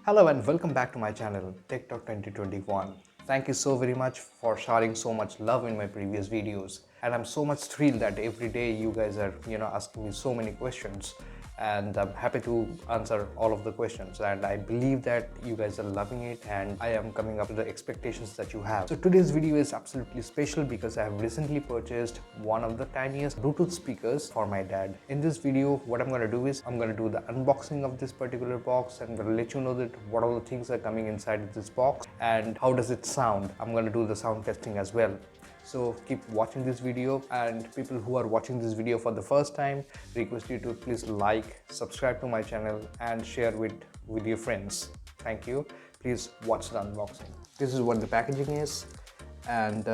Hello and welcome back to my channel TikTok 2021. Thank you so very much for sharing so much love in my previous videos, and I'm so much thrilled that every day you guys are asking me so many questions, and I'm happy to answer all of the questions, and I believe that you guys are loving it and I am coming up to the expectations that you have. So today's video is absolutely special because I have recently purchased one of the tiniest Bluetooth speakers for my dad. In this video, what I'm going to do is I'm going to do the unboxing of this particular box. I'm going to let you know that what all the things are coming inside this box and how does it sound. I'm going to do the sound testing as well. So keep watching this video, and people who are watching this video for the first time, request you to please like, subscribe to my channel and share with your friends. Thank you. Please watch the unboxing. This is what the packaging is, and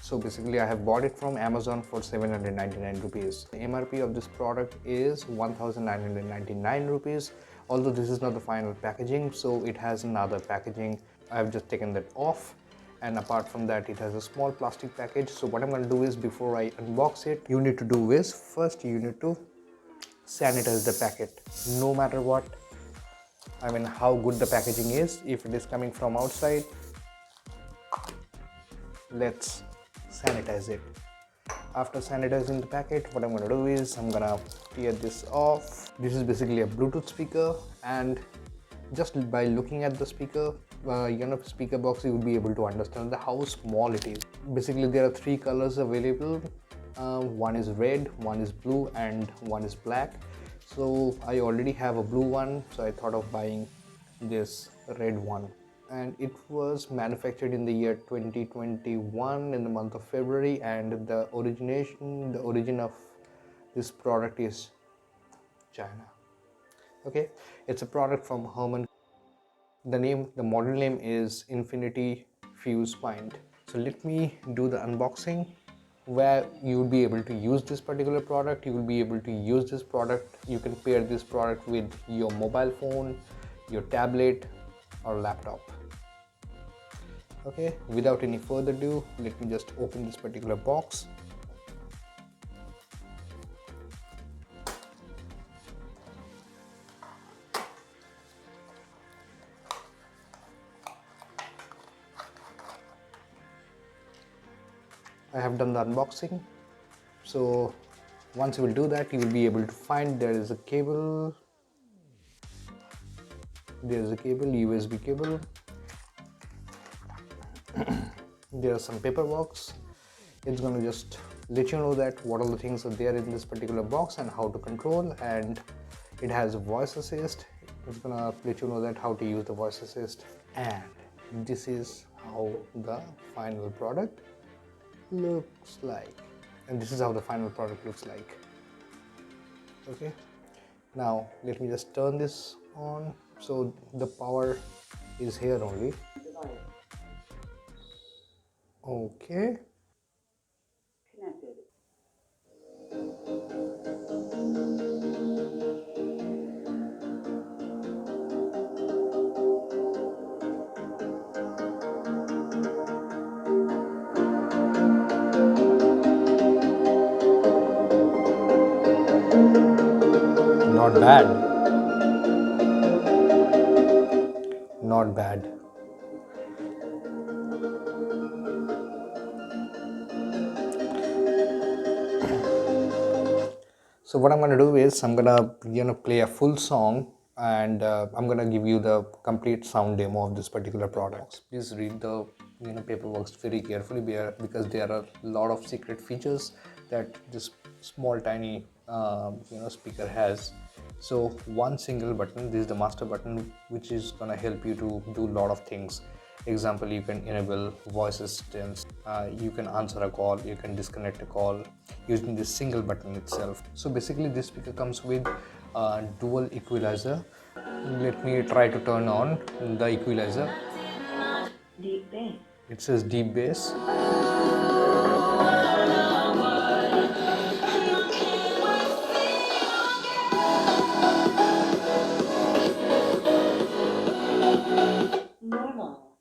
so basically I have bought it from Amazon for 799 rupees. The MRP of this product is 1999 rupees. Although this is not the final packaging, so it has another packaging. I have just taken that off. And apart from that, it has a small plastic package. So what I'm going to do is, before I unbox it, you need to do is first you need to sanitize the packet. No matter what, I mean how good the packaging is, if it is coming from outside, let's sanitize it. After sanitizing the packet, what I'm going to do is I'm going to tear this off. This is basically a Bluetooth speaker, and just by looking at the speaker, speaker box, you will be able to understand how small it is. Basically there are three colors available. One is red, one is blue, and one is black. So I already have a blue one, so I thought of buying this red one. And it was manufactured in the year 2021 in the month of February, and the origin of this product is China. Okay, it's a product from Herman. The model name is Infinity Fuze Pint. So let me do the unboxing, where you will be able to use this particular product. You will be able to use this product. You can pair this product with your mobile phone, your tablet or laptop. Okay, without any further ado, let me just open this particular box. I have done the unboxing. So once you will do that, you will be able to find there is a cable. There is a cable, USB cable. There are some paper box. It's going to just let you know that what all the things are there in this particular box and how to control, and it has a voice assist. It's going to let you know that how to use the voice assist, and this is how the final product looks like. And this is how the final product looks like. Okay, now let me just turn this on. So the power is here only. Okay, Connected. not bad, not bad. So what I'm going to do is I'm going to play a full song, and I'm going to give you the complete sound demo of this particular product. Please read the paperwork very carefully, because there are a lot of secret features that this small tiny speaker has. So one single button, this is the master button, which is going to help you to do a lot of things. Example, you can enable voice assistance, you can answer a call, you can disconnect a call using this single button itself. So basically this speaker comes with a dual equalizer. Let me try to turn on the equalizer. Deep bass. It says deep bass. Normal.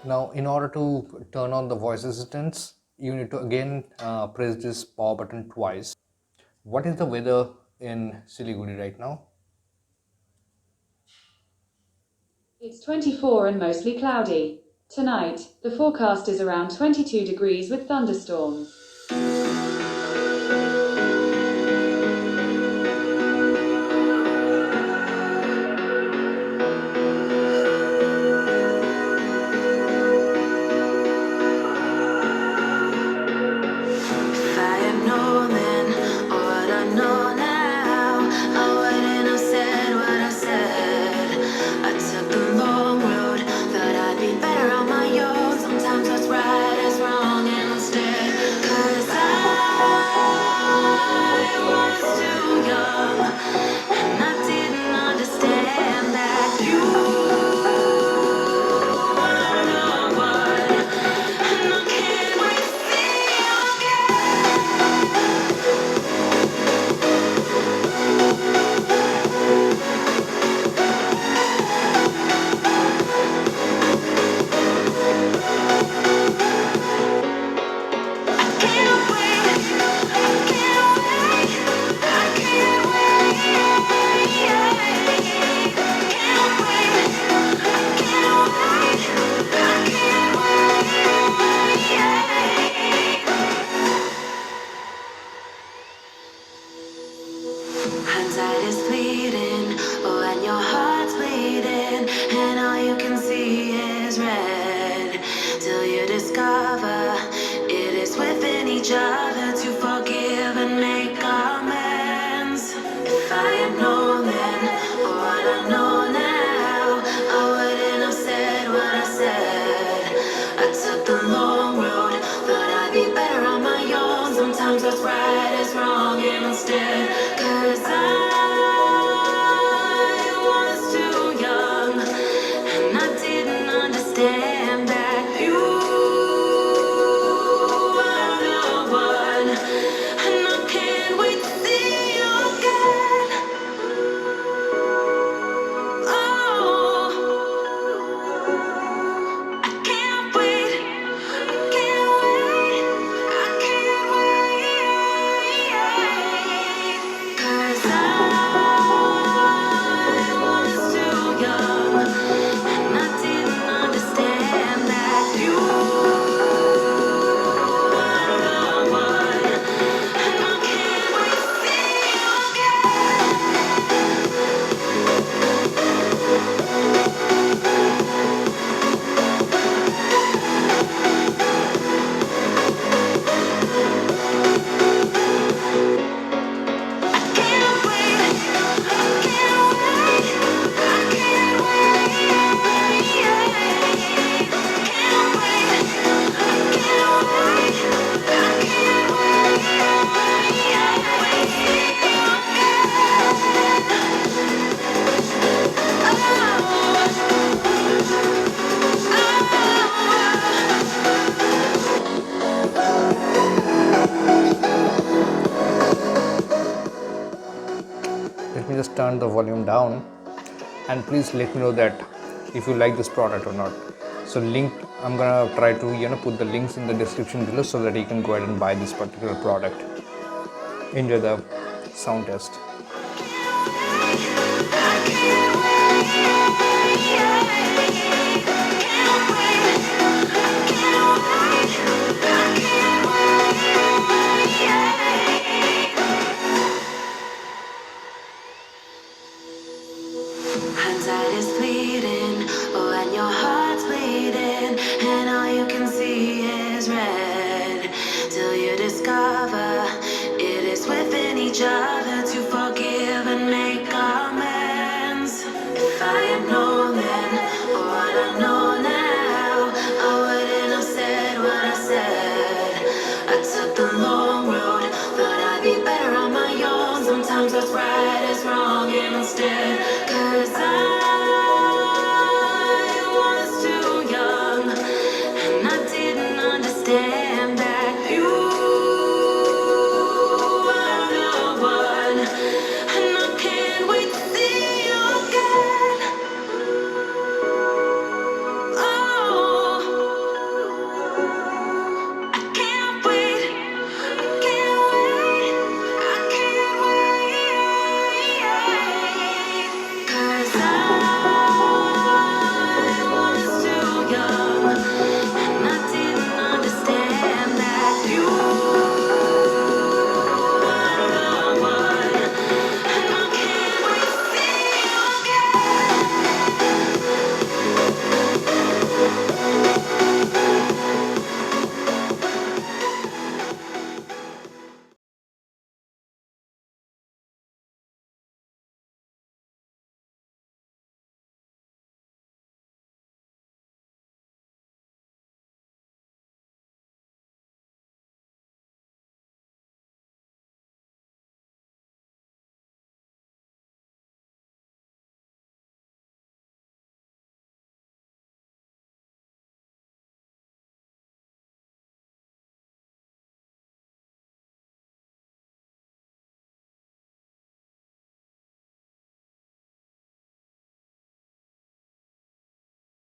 Now in order to turn on the voice assistance, you need to again press this power button twice. What is the weather in Siliguri right now. It's 24 and mostly cloudy. Tonight, the forecast is around 22 degrees with thunderstorms. Hindsight is fleeting, when your heart's bleeding, and all you can see is red. Till you discover it is within each other to forgive and make amends. If I had known then what I know now, I wouldn't have said what I said. I took the long road, thought I'd be better on my own. Sometimes what's right is wrong instead. 'Cause I was too young, and I didn't understand that you are the one, and I can't wait to see you again. Oh, I can't wait, I can't wait, I can't wait. 'Cause I was too young, and I didn't understand that you were the one, and I can't wait to see you again. Can't wait, can't wait, I can't wait. Can't wait, can't wait, I can't Let me just turn the volume down, and please let me know that if you like this product or not. So I'm gonna try to put the links in the description below so that you can go ahead and buy this particular product. Enjoy the sound test. Hindsight is fleeting, when your heart's bleeding, and all you can see is red. Till you discover it is within each other to forgive and make amends. If I had known then what I know now, I wouldn't have said what I said. I took the long road, thought I'd be better on my own. Sometimes what's right is wrong instead.